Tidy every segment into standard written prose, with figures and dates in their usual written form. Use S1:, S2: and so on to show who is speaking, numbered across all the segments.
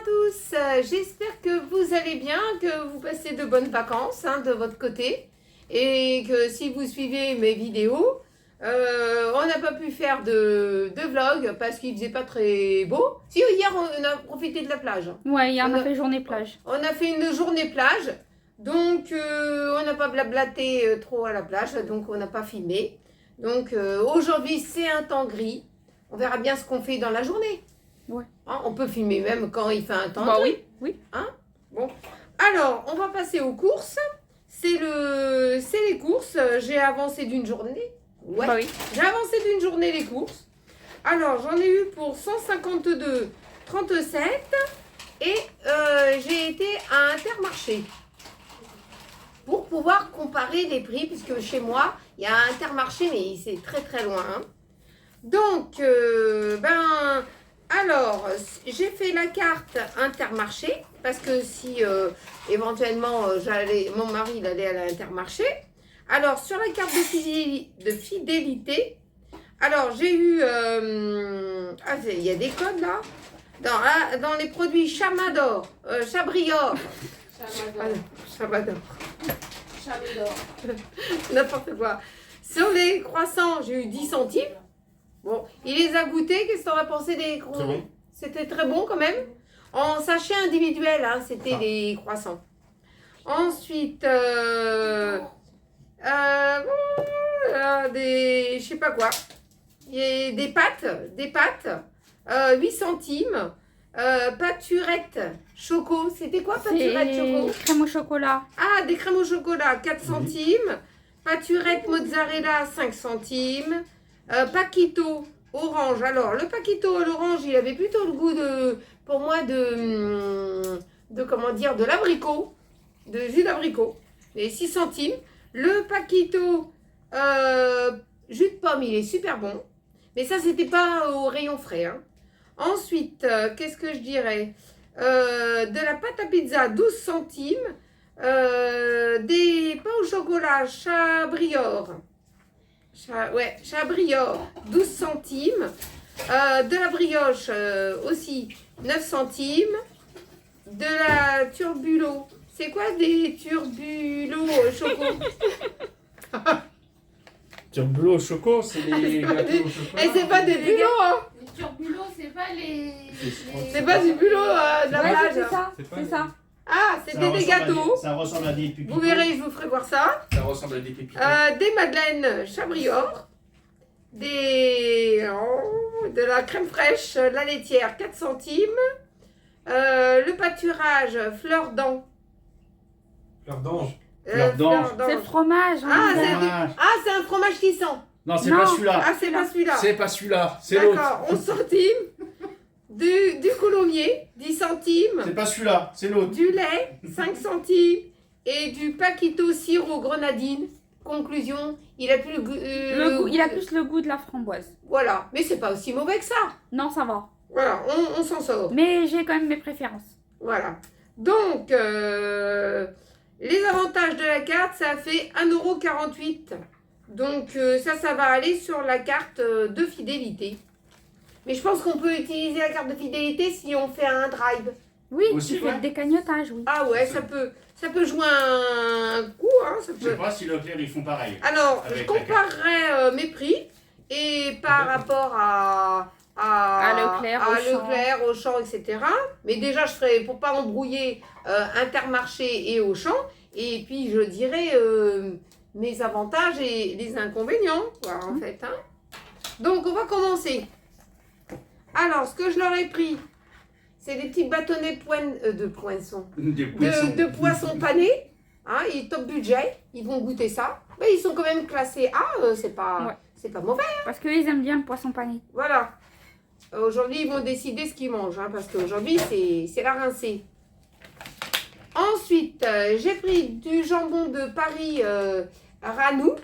S1: tous, j'espère que vous allez bien, que vous passez de bonnes vacances de votre côté et que si vous suivez mes vidéos, on n'a pas pu faire de vlog parce qu'il faisait pas très beau. Si, hier on a profité de la plage.
S2: Ouais, hier on a fait journée plage.
S1: On a fait une journée plage, donc on n'a pas blablaté trop à la plage, donc on n'a pas filmé. Donc aujourd'hui c'est un temps gris, on verra bien ce qu'on fait dans la journée.
S2: Ouais.
S1: On peut filmer même quand il fait un temps
S2: Bah
S1: gris.
S2: oui.
S1: Bon. Alors, on va passer aux courses. C'est les courses. J'ai avancé d'une journée. Ouais.
S2: Bah oui.
S1: J'ai avancé d'une journée les courses. Alors, j'en ai eu pour 152,37 et j'ai été à Intermarché pour pouvoir comparer les prix puisque chez moi, il y a un Intermarché mais c'est très très loin. Donc, alors, j'ai fait la carte Intermarché parce que si éventuellement mon mari il allait à l'Intermarché. Alors, sur la carte de fidélité, alors j'ai eu, il y a des codes là, dans les produits Chamador, Chabrior, Chamador, n'importe quoi. Sur les croissants, j'ai eu 10 centimes. Bon, il les a goûtés. Qu'est-ce que t'en as pensé des croissants?
S3: Très bon.
S1: C'était très bon quand même. En sachet individuel, c'était les croissants. Ensuite, je sais pas quoi. Il y a des pâtes, 8 centimes. Pâturette choco. C'était quoi pâturette choco?
S2: Crème au chocolat.
S1: Ah, des crèmes au chocolat, 4 centimes. Pâturette mozzarella, 5 centimes. Paquito orange. Alors, le paquito à l'orange, il avait plutôt le goût pour moi, de l'abricot, de jus d'abricot. Les 6 centimes. Le paquito jus de pomme, il est super bon. Mais ça, c'était pas au rayon frais. Ensuite, qu'est-ce que je dirais? De la pâte à pizza, 12 centimes. Des pains au chocolat, Chabrior. Chabrior, 12 centimes. De la brioche aussi, 9 centimes. De la turbulo. C'est quoi des turbulos au choco?
S3: Turbulo au choco, c'est les gâteaux au chocolat.
S1: Et c'est pas des bulots,
S4: Les turbulos, c'est pas les...
S1: C'est pas du bulot de la
S2: Ouais,
S1: plage.
S2: c'est ça.
S3: C'est pas
S2: C'est
S3: des-
S2: ça.
S1: Ah, c'était des gâteaux.
S5: Ça ressemble à des pupitos.
S1: Vous verrez, je vous ferai voir ça.
S3: Ça ressemble à des pépitos.
S1: Des madeleines Chabrior. De la crème fraîche, la laitière, 4 centimes. Le pâturage, fleur d'an.
S3: Fleur d'ange.
S5: Fleur d'ange.
S2: C'est le fromage.
S1: Ah,
S2: hein.
S1: c'est un fromage qui sent.
S5: Non, c'est
S2: Non.
S5: pas celui-là.
S1: Ah, c'est pas celui-là.
S3: C'est pas celui-là, c'est l'autre.
S1: D'accord, 11 centimes. Du coulommier, 10 centimes.
S5: C'est pas celui-là, c'est l'autre.
S1: Du lait, 5 centimes. Et du paquito sirop grenadine. Conclusion, il a plus le goût.
S2: Il a plus le goût de la framboise.
S1: Voilà, mais c'est pas aussi mauvais que ça.
S2: Non, ça va.
S1: Voilà, on s'en sort.
S2: Mais j'ai quand même mes préférences.
S1: Voilà. Donc, les avantages de la carte, ça fait 1,48 €. Donc, ça va aller sur la carte de fidélité. Mais je pense qu'on peut utiliser la carte de fidélité si on fait un drive.
S2: Oui,
S5: Aussi,
S2: tu fais
S5: ouais.
S2: des cagnottages, oui.
S1: Ah ouais, ça peut jouer un coup. Ça
S5: Je sais
S1: peut...
S5: pas si Leclerc ils font pareil.
S1: Alors,
S5: Avec
S1: je
S5: la
S1: comparerai mes prix et par rapport à
S2: Leclerc, Auchan.
S1: Auchan, etc. Mais déjà, je ferai, pour pas embrouiller Intermarché et Auchan, et puis je dirai mes avantages et les inconvénients, quoi, en fait. Donc, on va commencer. Alors, ce que je leur ai pris, c'est des petits bâtonnets de poinçons.
S5: Des poissons.
S1: De poissons panés. Ils top budget, ils vont goûter ça. Mais ils sont quand même classés A, c'est pas mauvais.
S2: Parce qu'ils aiment bien le poisson pané.
S1: Voilà. Aujourd'hui, ils vont décider ce qu'ils mangent, parce qu'aujourd'hui, c'est la rincée. Ensuite, j'ai pris du jambon de Paris Ranou.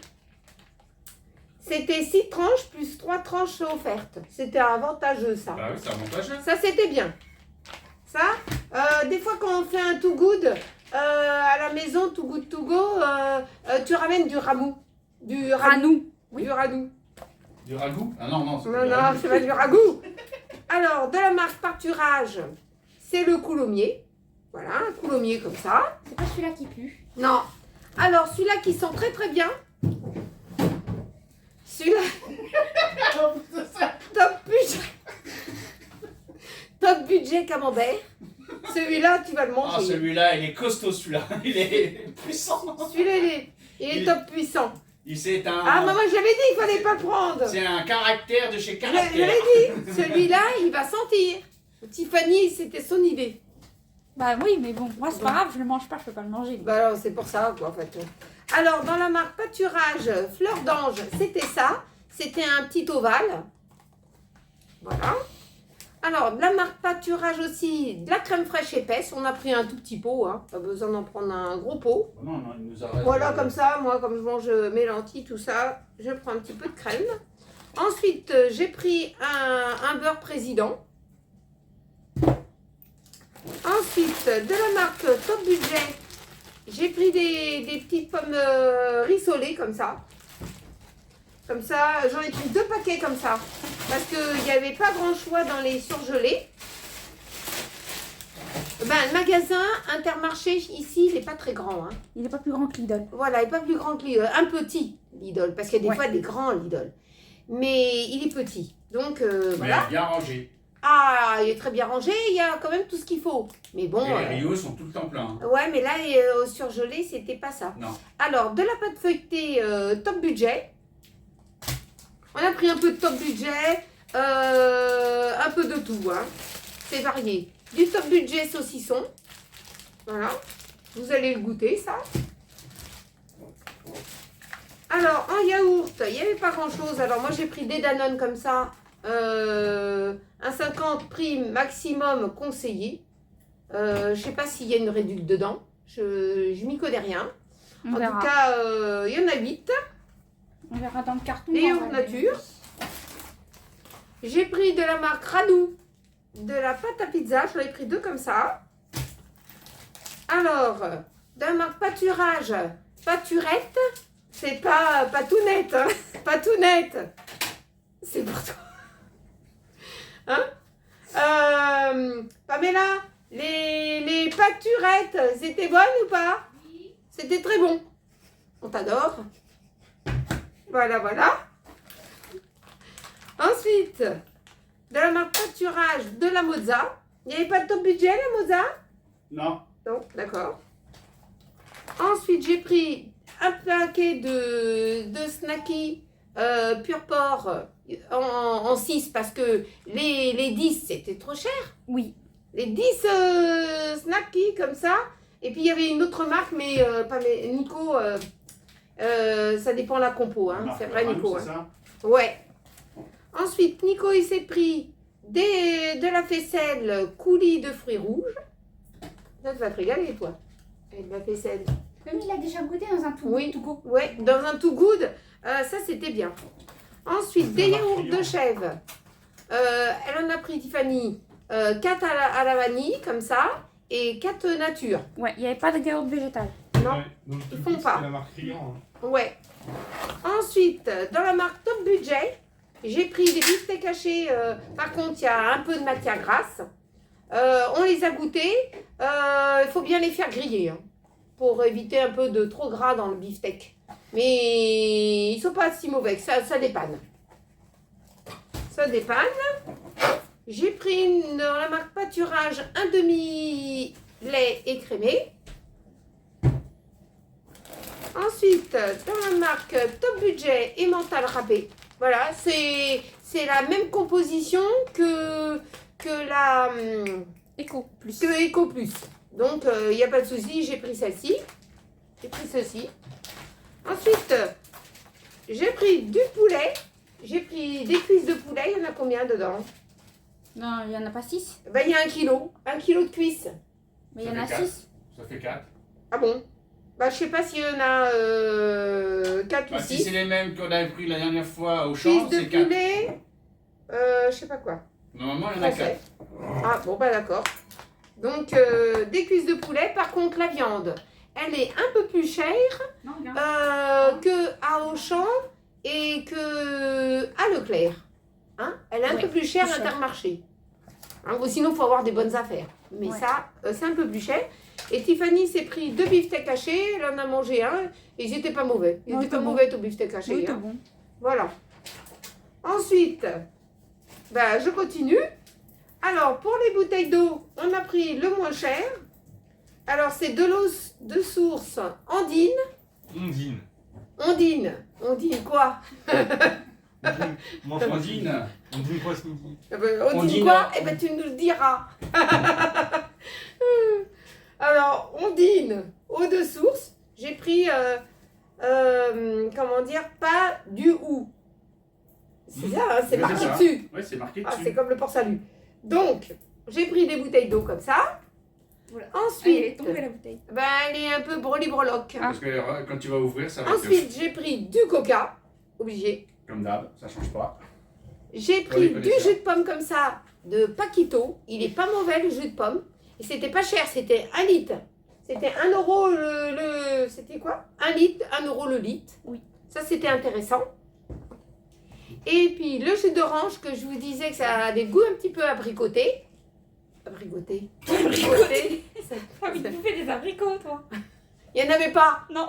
S1: C'était 6 tranches plus 3 tranches offertes. C'était avantageux, ça.
S3: Bah oui, c'est avantageux.
S1: Ça, c'était bien. Ça, des fois, quand on fait un too good à la maison, too good to go, tu ramènes du ramou. Du
S2: Ranou.
S1: Oui. Du ranou.
S3: Du ragoût? Ah non, non, c'est
S1: Non,
S3: pas du
S1: non,
S3: ragoût.
S1: c'est pas du ragoût. Alors, de la marque Pâturage, c'est le coulommiers. Voilà, un coulommiers comme ça.
S2: C'est pas celui-là qui pue.
S1: Non. Alors, celui-là qui sent très très bien. Celui-là. Top budget. Top budget camembert. Celui-là, tu vas le manger.
S5: Ah, celui-là, il est costaud, celui-là. Il est puissant.
S1: Celui-là, il est top puissant.
S5: C'est un...
S1: Ah, maman, j'avais dit qu'il fallait pas le prendre.
S5: C'est un caractère de chez
S1: J'avais
S5: caractère.
S1: dit, celui-là, il va sentir. Tiffany, c'était son idée.
S2: Bah oui, mais bon, moi c'est pas grave, je le mange pas, je peux pas le manger.
S1: Bah alors, c'est pour ça, quoi, en fait. Alors, dans la marque pâturage Fleur d'Ange, c'était ça. C'était un petit ovale. Voilà. Alors, de la marque pâturage aussi, de la crème fraîche épaisse. On a pris un tout petit pot, hein. Pas besoin d'en prendre un gros pot.
S5: Non, non, il nous arrête.
S1: Voilà, comme ça, moi, comme je mange mes lentilles, tout ça, je prends un petit peu de crème. Ensuite, j'ai pris un beurre président. Ensuite, de la marque Top Budget, j'ai pris des petites pommes rissolées comme ça. Comme ça, j'en ai pris 2 paquets comme ça. Parce qu'il n'y avait pas grand choix dans les surgelés. Ben, le magasin Intermarché, ici, il n'est pas très grand. Hein.
S2: Il est pas plus grand que Lidl.
S1: Voilà, il n'est pas plus grand que Lidl. Un petit Lidl, parce qu'il y a des fois des grands Lidl. Mais il est petit. Donc, voilà.
S5: Mais bien rangé.
S1: Ah, il est très bien rangé, il y a quand même tout ce qu'il faut. Mais bon.
S5: Et les rayons sont tout le temps pleins.
S1: Ouais, mais là, au surgelé, c'était pas ça.
S5: Non.
S1: Alors, de la pâte feuilletée top budget. On a pris un peu de top budget, un peu de tout. Hein. C'est varié. Du top budget saucisson. Voilà. Vous allez le goûter, ça. Alors, en yaourt, il n'y avait pas grand-chose. Alors, moi, j'ai pris des Danone comme ça. Un 50 prix maximum conseillé. Je sais pas s'il y a une réduction dedans. Je m'y connais rien.
S2: On
S1: En
S2: verra.
S1: tout cas, il y en a 8.
S2: On verra dans le carton.
S1: Les
S2: on
S1: yaourts
S2: va-
S1: nature. J'ai pris de la marque Radou. De la pâte à pizza. J'en ai pris 2 comme ça. Alors, de la marque Pâturage. Pâturette. C'est pas patounette. Hein. Patounette. C'est pour toi. Hein? Pamela, les pâturettes, c'était bonne ou pas? C'était très bon. On t'adore. Voilà, voilà. Ensuite, de la marque pâturage de la Mozza. Il n'y avait pas de top budget, la Mozza?
S5: Non.
S1: Non, d'accord. Ensuite, j'ai pris un paquet de Snacky pur porc en 6 parce que les 10 c'était trop cher.
S2: Oui.
S1: Les 10 Snacky comme ça. Et puis il y avait une autre marque, mais pas Nico, ça dépend de la compo. Hein. C'est vrai, Nico.
S5: C'est
S1: Hein.
S5: ça.
S1: Ouais. Ensuite, Nico il s'est pris de la faisselle coulis de fruits rouges. Ça, tu vas te régaler, toi. Avec de la faisselle.
S2: Comme il a déjà goûté dans un tout.
S1: Oui,
S2: tout go.
S1: ouais, dans un Too Good, ça c'était bien. Ensuite, des yaourts de chèvre. Elle en a pris, Tiffany, 4 à la vanille, comme ça, et 4 nature.
S2: Ouais, il n'y avait pas de yaourt végétal.
S1: Non,
S3: Ouais, donc,
S1: ils
S3: du
S1: font
S3: coup,
S1: pas.
S3: c'était la marque Riant. Hein.
S1: ouais. Ensuite, dans la marque Top Budget, j'ai pris des biftecs cachés. Par contre, il y a un peu de matière grasse. On les a goûtés. Il faut bien les faire griller, hein, pour éviter un peu de trop gras dans le beefsteak. Mais ils sont pas si mauvais, ça dépanne. Ça dépanne. J'ai pris dans la marque pâturage un demi-lait écrémé. Ensuite, dans la marque Top Budget et mental râpé. Voilà, c'est la même composition que la
S2: Éco plus.
S1: que Eco Plus. Donc, il n'y a pas de souci, j'ai pris celle-ci. J'ai pris ceci. Ensuite, j'ai pris du poulet. J'ai pris des cuisses de poulet. Il y en a combien dedans?
S2: Non, il n'y en a pas 6.
S1: Ben, il y a 1 kilo. 1 kilo de cuisses.
S2: Mais il y
S5: Ça
S2: en a
S5: fait
S2: 6.
S5: Ça fait 4.
S1: Ah bon? Bah, je sais pas s'il y en a 4 ou
S5: Bah, si
S1: 6.
S5: c'est les mêmes qu'on avait pris la dernière fois au champ,
S1: Cuisses de
S5: c'est 4.
S1: poulet. Je sais pas quoi.
S5: Normalement, il y en a 4.
S1: Français. Ah bon, bah d'accord. Donc, des cuisses de poulet. Par contre, la viande, elle est un peu plus chère
S2: Non, regarde.
S1: que à Auchan et que à Leclerc. Hein? Elle est un
S2: Oui,
S1: peu plus chère
S2: plus
S1: à
S2: chère.
S1: Intermarché. Hein, ou sinon, il faut avoir des bonnes affaires. Mais
S2: Ouais.
S1: ça, c'est un peu plus cher. Et Tiffany s'est pris 2 beefsteaks hachés, elle en a mangé un, et ils n'étaient pas mauvais. Ils
S2: Ouais,
S1: n'étaient pas
S2: c'est bon.
S1: mauvais, ton beefsteak haché.
S2: Oui, c'est
S1: hein.
S2: bon.
S1: Voilà. Ensuite, ben, je continue. Alors, pour les bouteilles d'eau, on a pris le moins cher. Alors, c'est de l'eau de source Andine.
S3: Ondine.
S1: Ondine. Ondine quoi?
S3: Mange
S5: Ondine.
S3: Ondine quoi ce midi?
S1: Ondine
S5: Ondine.
S1: quoi? Eh ben, tu nous le diras. Alors, Ondine, eau de source. J'ai pris, comment dire, pas du ou. C'est ça, hein, c'est
S5: Oui,
S1: marqué
S5: c'est ça.
S1: dessus.
S5: Oui, c'est marqué
S1: Ah,
S5: dessus.
S1: c'est comme le port-salut. Donc, j'ai pris des bouteilles d'eau comme ça.
S2: Voilà.
S1: Ensuite,
S2: Elle est tombée la bouteille.
S1: ben, elle est un peu broli-breloque.
S5: Parce que quand tu vas ouvrir, ça va être
S1: Ensuite, j'ai pris du coca, obligé.
S5: comme d'hab, ça change pas.
S1: J'ai
S5: Pour
S1: pris
S5: les
S1: du
S5: connaisseurs.
S1: jus de pomme comme ça, de Paquito. Il est pas mauvais le jus de pomme. Et c'était pas cher, c'était 1 litre. C'était 1 euro c'était quoi? 1 litre, 1 euro le litre.
S2: Oui.
S1: Ça, c'était intéressant. Et puis le jus d'orange que je vous disais que ça a des goûts un petit peu abricotés. Abricotés. Abricotés.
S2: Ah oui, tu fais des abricots, toi.
S1: Il n'y en avait pas.
S2: Non.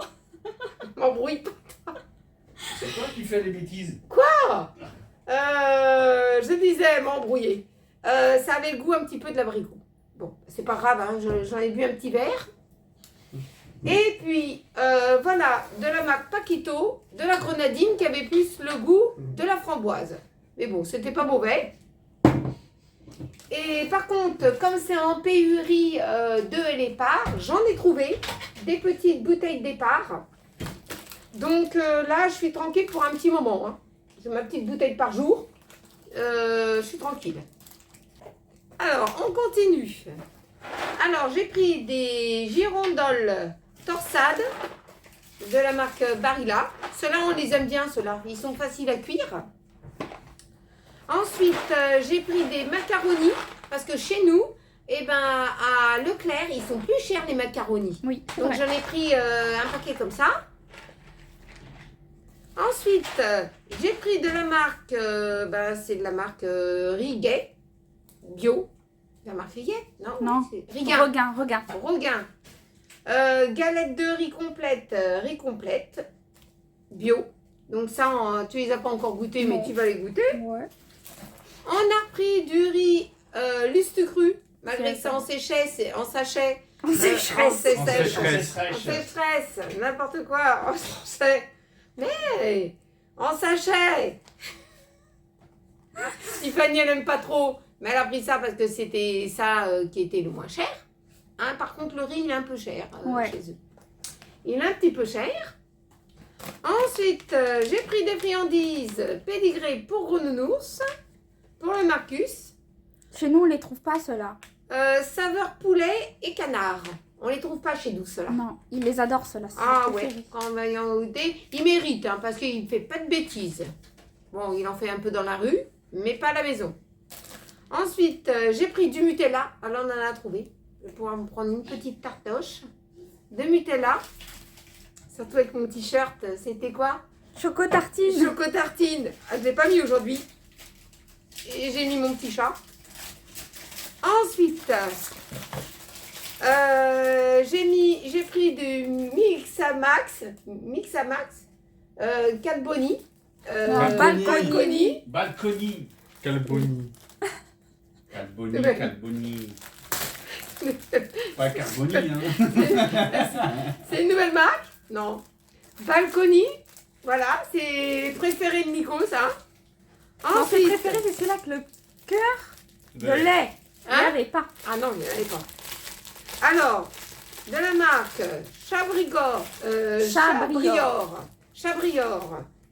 S1: M'embrouille pas.
S5: C'est toi qui fais les bêtises.
S1: Je disais m'embrouiller. Ça avait le goût un petit peu de l'abricot. Bon, c'est pas grave, hein, j'en ai bu un petit verre. Et puis, voilà, de la marque Paquito, de la grenadine qui avait plus le goût de la framboise. Mais bon, c'était pas mauvais. Et par contre, comme c'est en pénurie de l'épar, j'en ai trouvé des petites bouteilles d'épar. Donc là, je suis tranquille pour un petit moment. Hein. J'ai ma petite bouteille par jour. Je suis tranquille. Alors, on continue. Alors, j'ai pris des girondoles torsades de la marque Barilla. Ceux-là, on les aime bien, ceux-là. Ils sont faciles à cuire. Ensuite, j'ai pris des macaronis. Parce que chez nous, eh ben, à Leclerc, ils sont plus chers les macaronis.
S2: Oui, c'est
S1: Donc
S2: vrai.
S1: j'en ai pris un paquet comme ça. Ensuite, j'ai pris de la marque, c'est de la marque Riguet, bio. La marque Riguet? Non,
S2: Non.
S1: c'est Riguin.
S2: Regain.
S1: Roguin. Galette de riz complète, bio. Donc ça, tu les as pas encore goûtés, mais
S2: Non.
S1: tu vas les goûter.
S2: Ouais.
S1: On a pris du riz lustre cru, malgré que
S2: C'est
S1: c'est en sécheresse, en sachet.
S2: On sécheresse.
S1: En sécheresse.
S3: sécheresse.
S1: En sécheresse, n'importe quoi, en sachet. Mais, en sachet. Tiffany, elle n'aime pas trop, mais elle a pris ça parce que c'était ça qui était le moins cher. Hein, par contre, le riz, il est un peu cher
S2: Ouais.
S1: chez eux. Il est un petit peu cher. Ensuite, j'ai pris des friandises pédigrées pour gros nounours, pour le Marcus.
S2: Chez nous, on les trouve pas, ceux-là.
S1: Saveur poulet et canard. On les trouve pas chez nous, ceux-là.
S2: Non, ils les adorent, ceux-là. c'est
S1: Ah
S2: ses
S1: ouais,
S2: préférés.
S1: quand on va y en goûter, il mérite, hein, parce qu'il ne fait pas de bêtises. Bon, il en fait un peu dans la rue, mais pas à la maison. Ensuite, j'ai pris du Nutella. Alors, on en a trouvé. Je vais pouvoir me prendre une petite tartoche de Nutella. Surtout avec mon t-shirt, c'était quoi?
S2: Choco tartine.
S1: Choco tartine. Ah, je ne l'ai pas mis aujourd'hui. Et j'ai mis mon petit chat. Ensuite, j'ai pris du Mixamax, Calboni,
S2: Balconi.
S5: Balconi.
S3: Calboni.
S5: Calboni,
S1: Ouais.
S5: Calboni. Pas Carboni, hein.
S1: C'est une nouvelle marque? Non. Balconi, voilà, c'est préféré de Nico, ça.
S2: Non, ses
S1: Ensuite,
S2: préférés, c'est ceux-là que le cœur de
S5: Ouais.
S2: lait. Il
S1: Hein?
S2: n'y avait pas.
S1: ah non, il n'y en avait pas. Alors, de la marque Chabrior,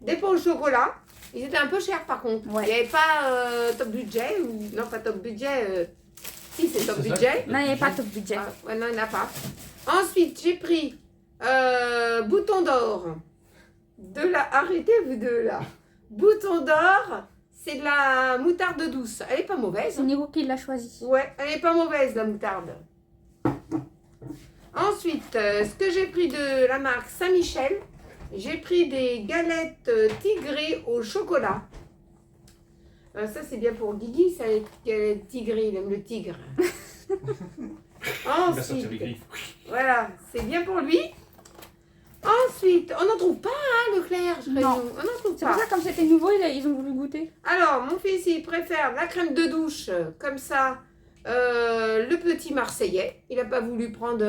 S1: des pots au chocolat. Ils étaient un peu chers par contre.
S2: Ouais.
S1: Il n'y avait pas top budget ou non pas top budget. Si c'est top
S3: C'est ça.
S1: budget.
S2: Non, il n'y avait pas top budget.
S1: Ah, ouais, non, il n'y en a pas. Ensuite, j'ai pris Bouton d'or. Arrêtez-vous de là. Bouton d'or, c'est de la moutarde douce. Elle est pas mauvaise.
S2: C'est Nico qui l'a choisi.
S1: Ouais, elle est pas mauvaise la moutarde. Ensuite, ce que j'ai pris de la marque Saint-Michel, j'ai pris des galettes tigrées au chocolat. Ça, c'est bien pour Guigui, ça, le tigre, il aime le tigre.
S5: Il va sortir les
S1: Ensuite,
S5: griffes.
S1: voilà, c'est bien pour lui. Ensuite, on n'en trouve pas, hein, Leclerc, je
S2: Non.
S1: présume. On n'en trouve
S2: C'est pour
S1: pas.
S2: ça, comme c'était nouveau, ils ont voulu goûter.
S1: Alors, mon fils, il préfère la crème de douche, comme ça, le petit Marseillais. Il n'a pas voulu prendre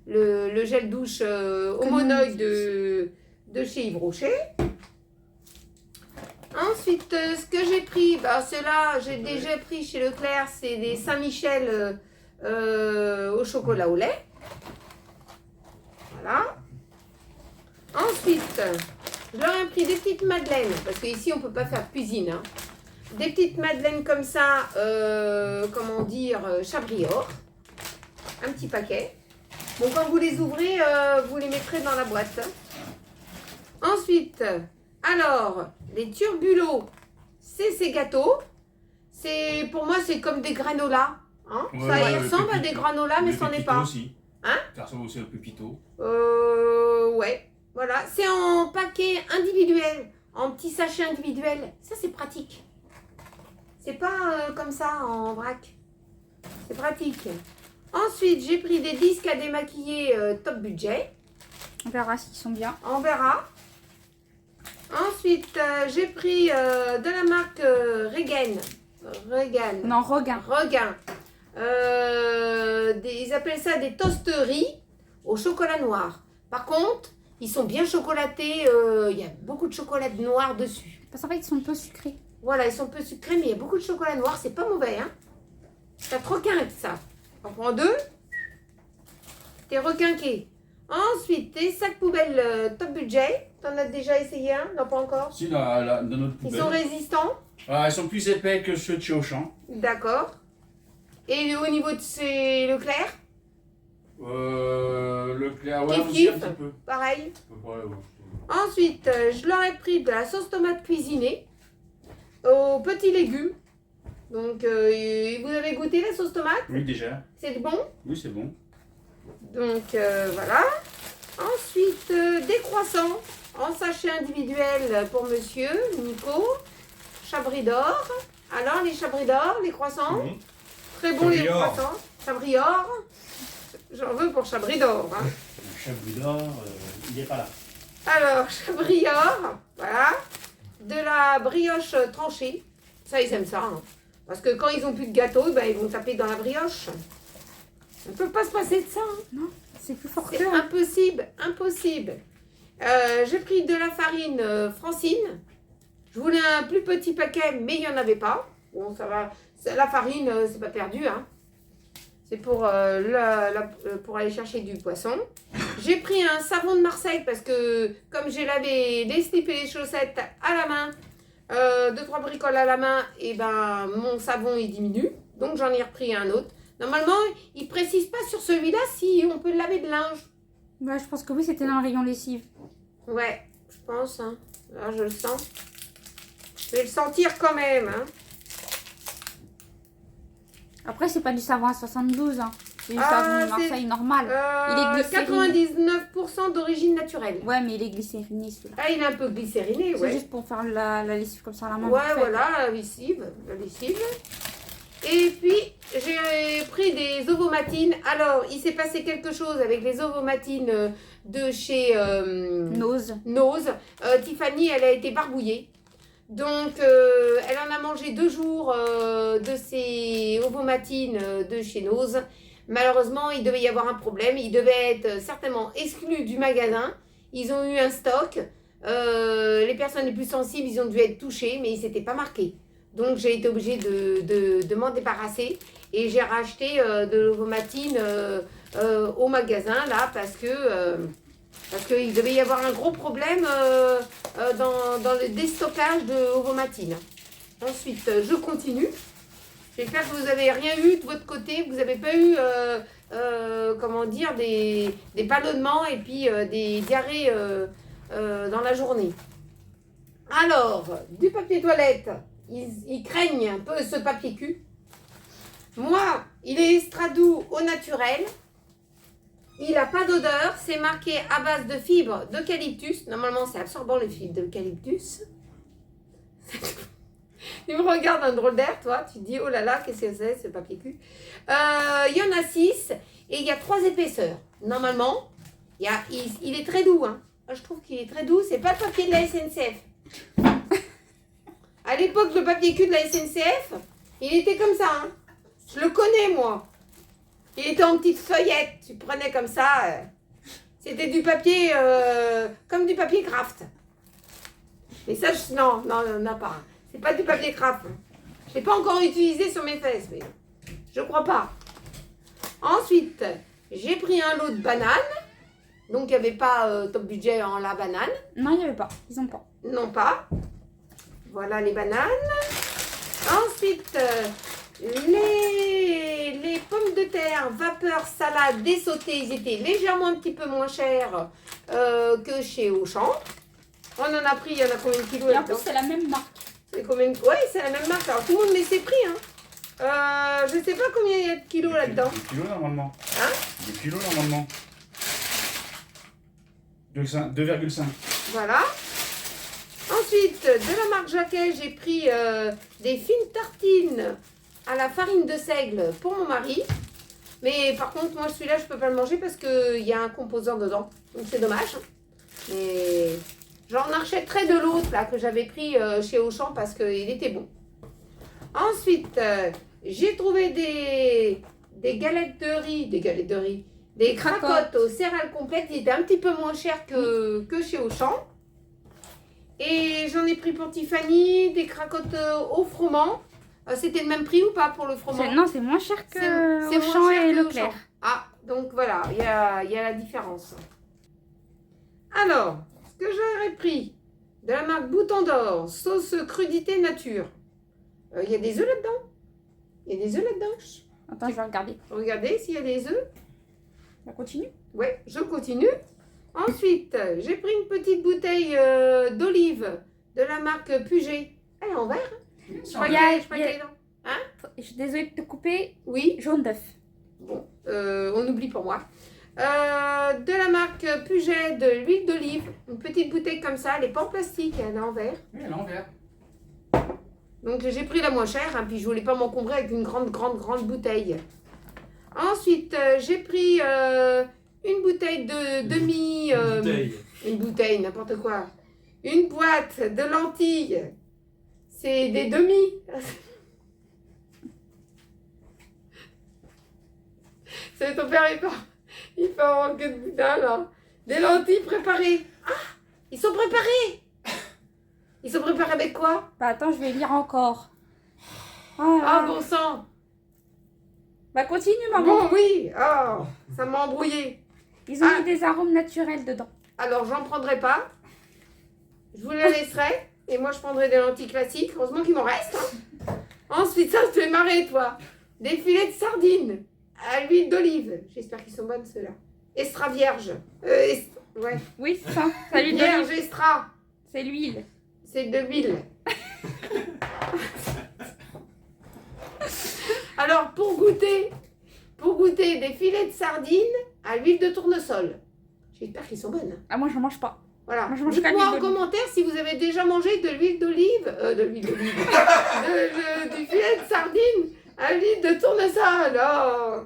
S1: le gel douche homonoïde de chez Yves Rocher. Ensuite, ce que j'ai pris, bah, ceux-là, j'ai déjà pris chez Leclerc, c'est des Saint-Michel au chocolat au lait. Voilà. Ensuite, je leur ai pris des petites madeleines, parce qu'ici, on ne peut pas faire de cuisine. Hein. Des petites madeleines comme ça, comment dire, Chabrior. Un petit paquet. Bon, quand vous les ouvrez, vous les mettrez dans la boîte. Ensuite, alors, les turbulos, c'est ces gâteaux. Pour moi, c'est comme des granolas. Hein.
S5: Ouais,
S1: Ça
S5: ouais,
S1: y
S5: le
S1: ressemble à
S5: pépito.
S1: des granolas, mais
S5: Le
S1: ça n'en est
S5: pépito
S1: pas.
S5: aussi.
S1: Hein?
S5: Ça ressemble aussi au pépito.
S1: Ouais, voilà. C'est en paquet individuel, en petit sachet individuel. Ça, c'est pratique. C'est pas comme ça en vrac. C'est pratique. Ensuite, j'ai pris des disques à démaquiller top budget.
S2: On verra s'ils sont bien.
S1: On verra. Ensuite, j'ai pris de la marque Regan.
S2: Non, regain.
S1: Regain. Ils appellent ça des toasteries au chocolat noir. Par contre, ils sont bien chocolatés. Il y a beaucoup de chocolat noir dessus.
S2: Parce qu'en fait, ils sont un peu sucrés.
S1: Voilà, ils sont un peu sucrés, mais il y a beaucoup de chocolat noir. C'est pas mauvais, hein. T'as trop quinque, ça. On prend deux. T'es requinqué. Ensuite, tes sacs poubelles top budget. T'en as déjà essayé un? Non, pas encore.
S5: Si, dans notre
S1: Ils
S5: poubelle.
S1: sont résistants.
S5: Ah, ils sont plus épais que ceux de chez Auchan.
S1: D'accord. Et au niveau de ces Leclerc,
S5: Leclerc, ouais,
S1: Kiff,
S5: aussi un
S1: kiff.
S5: petit peu.
S1: pareil.
S5: À peu près, ouais.
S1: Ensuite, je leur ai pris de la sauce tomate cuisinée aux petits légumes. Donc, vous avez goûté la sauce tomate?
S5: Oui, déjà.
S1: C'est bon?
S5: Oui, c'est bon.
S1: Donc, voilà. Ensuite, des croissants en sachet individuel pour monsieur, Nico. Chabris d'or. Alors, les chabris d'or, les croissants.
S3: Mhm.
S1: Très bons les
S3: Chabrior.
S1: croissants. Chabrior. J'en veux pour Chabris d'or. Hein.
S5: Le Chabridor, il n'est pas là.
S1: Alors, Chabrior, voilà. De la brioche tranchée. Ça, ils aiment ça. Hein. Parce que quand ils n'ont plus de gâteau, ben, ils vont taper dans la brioche. On ne peut pas se passer de ça. Hein.
S2: C'est plus fort
S1: C'est
S2: que.
S1: impossible, impossible. J'ai pris de la farine Francine. Je voulais un plus petit paquet, mais il n'y en avait pas. Bon, ça va. La farine, c'est pas perdu. Hein. C'est pour aller chercher du poisson. J'ai pris un savon de Marseille parce que comme j'ai lavé les slips et les chaussettes à la main, 2-3 bricoles à la main, et ben mon savon il diminue. Donc j'en ai repris un autre. Normalement, il ne précise pas sur celui-là si on peut laver de linge.
S2: Ouais, je pense que oui, c'était dans le rayon lessive.
S1: Ouais, je pense. Hein. Là, je le sens. Je vais le sentir quand même. Hein.
S2: Après, c'est pas du savon à 72, hein. C'est du
S1: Ah,
S2: savon de
S1: c'est-
S2: Marseille normal. Il est glycériné.
S1: 99% d'origine naturelle.
S2: Ouais, mais il est glycériné celui-là.
S1: Ah, il est un peu glycériné,
S2: C'est
S1: ouais.
S2: juste pour faire la lessive comme ça à la main.
S1: Ouais,
S2: vite fait.
S1: voilà, la lessive. Et puis, j'ai pris des ovomatines. Alors, il s'est passé quelque chose avec les ovomatines de chez
S2: Nose.
S1: Nose. Tiffany, elle a été barbouillée. Donc, elle en a mangé 2 jours de ces ovomatines de chez Nose. Malheureusement, il devait y avoir un problème. Il devait être certainement exclu du magasin. Ils ont eu un stock. Les personnes les plus sensibles, ils ont dû être touchées, mais ils ne s'étaient pas marqués. Donc, j'ai été obligée de m'en débarrasser. Et j'ai racheté de l'ovomatine au magasin, là, parce qu'il devait y avoir un gros problème dans le déstockage de ovomatine. Ensuite, je continue. J'espère que vous n'avez rien eu de votre côté, que vous n'avez pas eu comment dire, des ballonnements et puis des diarrhées dans la journée. Alors, du papier toilette, ils craignent un peu ce papier cul. Moi, il est Estradou au naturel. Il n'a pas d'odeur, c'est marqué à base de fibres d'eucalyptus. Normalement, c'est absorbant les fibres d'eucalyptus. Tu me regardes un drôle d'air, toi. Tu te dis, oh là là, qu'est-ce que c'est, ce papier cul. Il y en a 6 et il y a 3 épaisseurs. Normalement, il est très doux. Hein. Moi, je trouve qu'il est très doux. C'est pas le papier de la SNCF. À l'époque, le papier cul de la SNCF, il était comme ça. Hein. Je le connais, moi. Il était en petites feuillettes. Tu prenais comme ça. C'était du papier, comme du papier craft. Mais ça, non, pas. C'est pas du papier craft. Je l'ai pas encore utilisé sur mes fesses, mais je crois pas. Ensuite, j'ai pris un lot de bananes. Donc, il n'y avait pas top budget en la banane.
S2: Non, il n'y avait pas. Ils ont pas.
S1: Non pas. Voilà les bananes. Ensuite, les pommes de terre, vapeur, salade, dessautées, ils étaient légèrement un petit peu moins chers que chez Auchan. On en a pris, il y en a combien de kilos
S2: Et en plus,
S1: là-dedans?
S2: c'est la même marque.
S1: Oui, c'est la même marque. Alors tout le monde met ses prix. Hein. Je sais pas combien il y a de kilos là-dedans.
S5: 2 kilos normalement.
S1: Hein?
S5: 2 kilos normalement. 2,5.
S1: Voilà. Ensuite, de la marque Jacquet, j'ai pris des fines tartines à la farine de seigle pour mon mari. Mais par contre, moi, celui-là, je peux pas le manger parce qu'il y a un composant dedans. Donc, c'est dommage. Mais j'en achèterai de l'autre, là, que j'avais pris chez Auchan parce qu'il était bon. Ensuite, j'ai trouvé des galettes de riz. Des cracottes aux céréales complètes. Ils étaient un petit peu moins chers que chez Auchan. Et j'en ai pris pour Tiffany, des cracottes au froment. C'était le même prix ou pas pour le froment?
S2: Non, c'est moins cher que
S1: C'est
S2: Auchan
S1: moins cher
S2: et
S1: que
S2: Leclerc.
S1: Auchan. Ah, donc voilà, il y a la différence. Alors, ce que j'aurais pris de la marque Bouton d'Or, sauce crudité nature. Il y a des œufs là-dedans.
S2: Attends, je vais regarder.
S1: Regardez s'il y a des œufs.
S2: On continue.
S1: Ouais, je continue. Ensuite, j'ai pris une petite bouteille d'olive de la marque Puget. Elle est en verre. Je crois qu'elle est dans.
S2: Je suis désolée de te couper.
S1: Oui.
S2: Jaune d'œuf.
S1: Bon, on oublie pour moi. De la marque Puget, de l'huile d'olive. Une petite bouteille comme ça. Elle n'est pas en plastique, elle est en verre.
S5: Oui, elle est en verre.
S1: Donc j'ai pris la moins chère, hein, puis je voulais pas m'encombrer avec une grande bouteille. Ensuite, j'ai pris une bouteille de demi... une bouteille, n'importe quoi. Une boîte de lentilles. C'est des demi. C'est ton père, il fait un manque de boudin, là. Des lentilles préparées. Ah, ils sont préparés. Ils sont préparés avec quoi?
S2: Bah attends, je vais lire encore. Oh,
S1: Ah, bon sang.
S2: Bah continue, maman.
S1: Bon, oui. Oh, ça m'a embrouillé.
S2: Ils ont mis des arômes naturels dedans.
S1: Alors, j'en prendrai pas. Je vous la laisserai. Et moi, je prendrai des lentilles classiques. Heureusement qu'il m'en reste. Hein. Ensuite, ça, te fait marrer, toi. Des filets de sardines à l'huile d'olive. J'espère qu'ils sont bonnes, ceux-là. Extra vierge. Ouais.
S2: Oui, c'est ça. Salut,
S1: Vierge extra.
S2: C'est l'huile.
S1: C'est de l'huile. Alors, pour goûter des filets de sardines à l'huile de tournesol. J'espère qu'ils sont bonnes.
S2: Ah, moi, je mange pas.
S1: Voilà.
S2: Moi, je mange qu'à
S1: Dites-moi
S2: l'huile
S1: en
S2: d'olive.
S1: commentaire si vous avez déjà mangé de l'huile d'olive, du filet de sardine à l'huile de tournesol. Oh.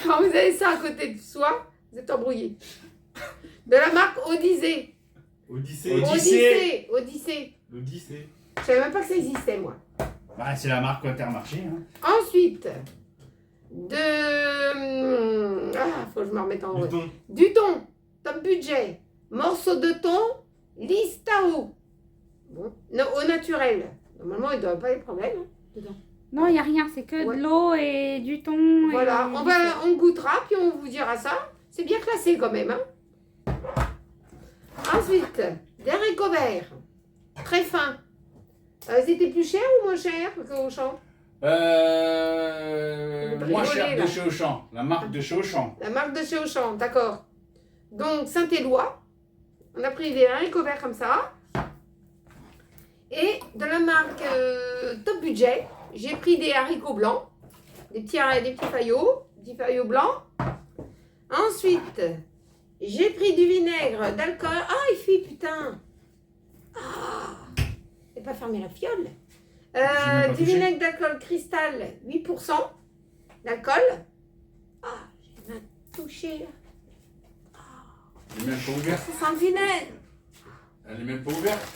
S1: Quand vous avez ça à côté de soi, vous êtes embrouillé. De la marque Odyssée.
S3: Odyssée.
S1: Odyssée.
S3: L'Odyssée.
S1: Je savais même pas que ça existait, moi.
S5: Bah, c'est la marque Intermarché. Hein.
S1: Ensuite, faut que je me remette en
S3: Du
S1: vrai.
S3: thon.
S1: Du thon, top budget. Morceau de thon, listao. Bon, non, au naturel. Normalement, il ne doit pas y avoir de problème. Hein, dedans.
S2: Non, il n'y a rien. C'est que
S1: Ouais.
S2: de l'eau et du thon.
S1: Voilà,
S2: et...
S1: on goûtera, puis on vous dira ça. C'est bien classé quand même. Hein. Ensuite, des haricots verts. Très fins. C'était plus cher ou moins cher qu'au champ?
S5: Moins
S1: rigoler,
S5: cher
S1: là.
S5: de chez Auchan. La marque de chez Auchan.
S1: La marque de chez Auchan, d'accord. Donc, Saint-Éloi. On a pris des haricots verts comme ça. Et de la marque Top Budget, j'ai pris des haricots blancs. Des petits faillots blancs. Ensuite, j'ai pris du vinaigre d'alcool. Ah, il fait putain. Ah, j'ai pas fermé la fiole.
S5: pas
S1: Du
S5: touché.
S1: vinaigre d'alcool cristal, 8% d'alcool. Ah, j'ai même touché là.
S3: Elle est même pas ouverte.
S1: Ça sent le vinaigre.
S3: Elle est même pas ouverte.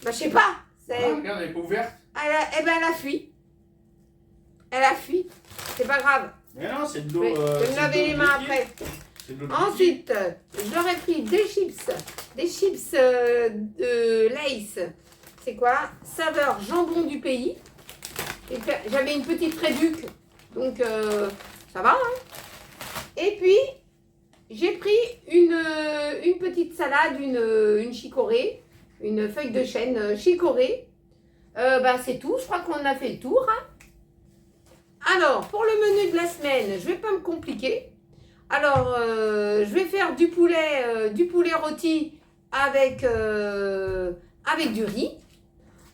S1: Bah, je sais pas. C'est...
S3: Ah, regarde, elle est pas ouverte.
S1: Eh ben, elle a fui. Elle a fui. C'est pas grave.
S5: Mais non, c'est de
S1: Je
S5: l'eau.
S1: vais je vais me laver les mains après.
S5: C'est de l'eau.
S1: Ensuite, j'aurais pris des chips. Des chips de Lay's. C'est quoi? Saveur jambon du pays. Et puis, j'avais une petite réduc. Donc, ça va. Hein. Et puis, j'ai pris une petite salade, une chicorée. Une feuille de chêne chicorée. Bah, c'est tout. Je crois qu'on a fait le tour. Hein. Alors, pour le menu de la semaine, je ne vais pas me compliquer. Alors, je vais faire du poulet rôti avec du riz.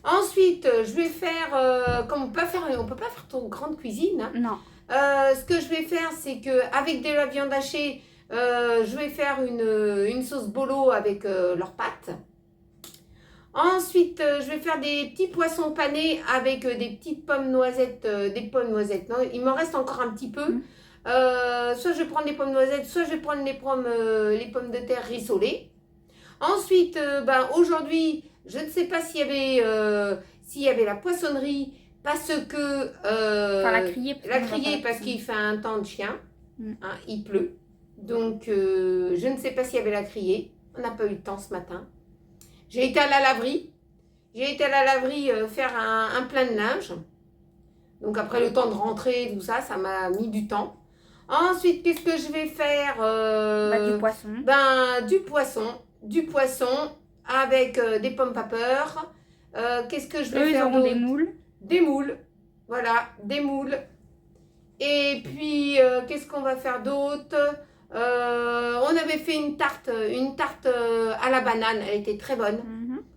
S1: Ensuite, je vais faire, comme on peut pas faire trop grande cuisine. Hein.
S2: Non.
S1: Ce que je vais faire, c'est qu'avec de la viande hachée, je vais faire une sauce bolo avec leurs pâtes. Ensuite, je vais faire des petits poissons panés avec des petites pommes noisettes, Non, il m'en reste encore un petit peu. Soit je vais prendre des pommes noisettes, soit je vais prendre les pommes de terre rissolées. Ensuite, aujourd'hui, je ne sais pas s'il y avait la poissonnerie parce que
S2: Enfin, la criée.
S1: parce qu'il fait un temps de chien, hein, il pleut. Donc, je ne sais pas s'il y avait la criée. On n'a pas eu le temps ce matin. J'ai été à la laverie. Faire un plein de linge. Donc après le temps de rentrer, tout ça, ça m'a mis du temps. Ensuite, qu'est-ce que je vais faire
S2: Du poisson.
S1: Du poisson avec des pommes vapeur. Qu'est-ce que je vais
S2: Ils
S1: faire
S2: auront des
S1: d'autre?
S2: moules.
S1: Des moules. Voilà, des moules. Et puis, qu'est-ce qu'on va faire d'autre? On avait fait une tarte à la banane. Elle était très bonne.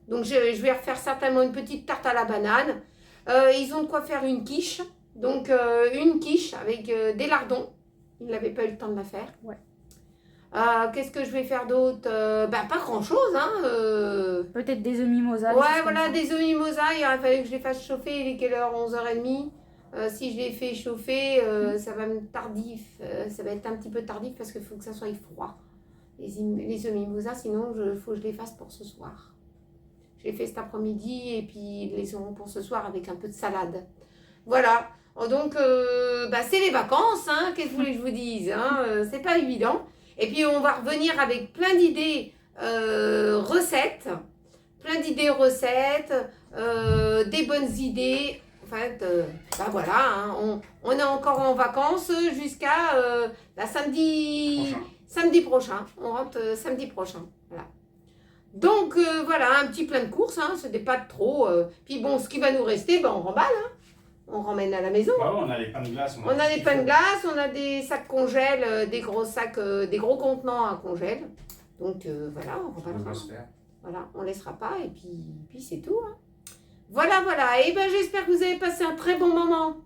S1: Donc, je vais refaire certainement une petite tarte à la banane. Ils ont de quoi faire une quiche. Donc, une quiche avec des lardons. Ils n'avaient pas eu le temps de la faire.
S2: Ouais.
S1: Qu'est-ce que je vais faire d'autre? Pas grand-chose. Hein,
S2: Peut-être des œufs mimosa.
S1: Ouais, voilà, des œufs mimosa. Il aurait fallu que je les fasse chauffer. Il est quelle heure? 11h30. Si je les fais chauffer, ça va être un petit peu tardif parce qu'il faut que ça soit froid. Les œufs mimosa, sinon, il faut que je les fasse pour ce soir. Je les fais cet après-midi et puis ils les auront pour ce soir avec un peu de salade. Voilà. Donc, c'est les vacances, hein. Qu'est-ce que vous voulez que je vous dise, hein. C'est pas évident. Et puis, on va revenir avec plein d'idées recettes. Des bonnes idées. En fait, voilà, hein, on est encore en vacances jusqu'à samedi prochain. On rentre samedi prochain. Voilà. Donc, voilà, un petit plein de courses. Hein, c'était pas trop. Puis bon, ce qui va nous rester, on remballe. Hein, on ramène à la maison.
S5: Bah ouais, on a les pains de glace.
S1: On a des pains de glace, on a des sacs congèles, des gros sacs, des gros contenants à congèle. Donc, voilà, on remballera. Voilà, on ne laissera pas et puis c'est tout. Hein. Voilà. Et ben j'espère que vous avez passé un très bon moment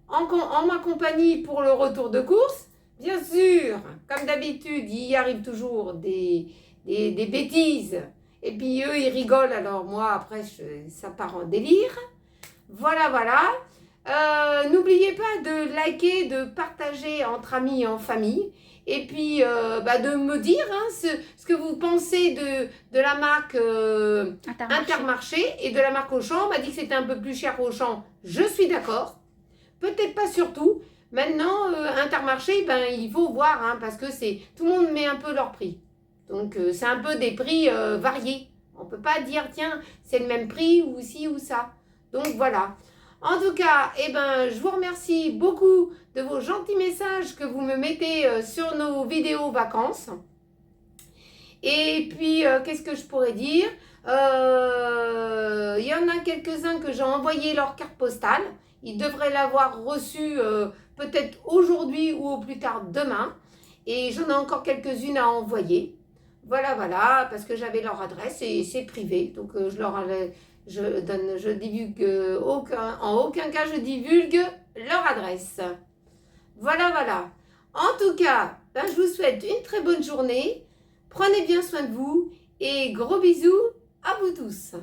S1: en ma compagnie pour le retour de course. Bien sûr, comme d'habitude, il y arrive toujours des bêtises. Et puis eux, ils rigolent. Alors moi, après, ça part en délire. Voilà. N'oubliez pas de liker, de partager entre amis et en famille. Et puis, de me dire ce que vous pensez de la marque Intermarché et de la marque Auchan. On m'a dit que c'était un peu plus cher Auchan. Je suis d'accord. Peut-être pas surtout. Maintenant, Intermarché, il faut voir parce que tout le monde met un peu leur prix. Donc, c'est un peu des prix variés. On ne peut pas dire, tiens, c'est le même prix ou ci ou ça. Donc, voilà. En tout cas, je vous remercie beaucoup de vos gentils messages que vous me mettez sur nos vidéos vacances. Et puis, qu'est-ce que je pourrais dire? Il y en a quelques-uns que j'ai envoyé leur carte postale. Ils devraient l'avoir reçue peut-être aujourd'hui ou au plus tard demain. Et j'en ai encore quelques-unes à envoyer. Voilà, parce que j'avais leur adresse et c'est privé. Donc, je divulgue en aucun cas je divulgue leur adresse. Voilà. En tout cas, je vous souhaite une très bonne journée. Prenez bien soin de vous et gros bisous à vous tous.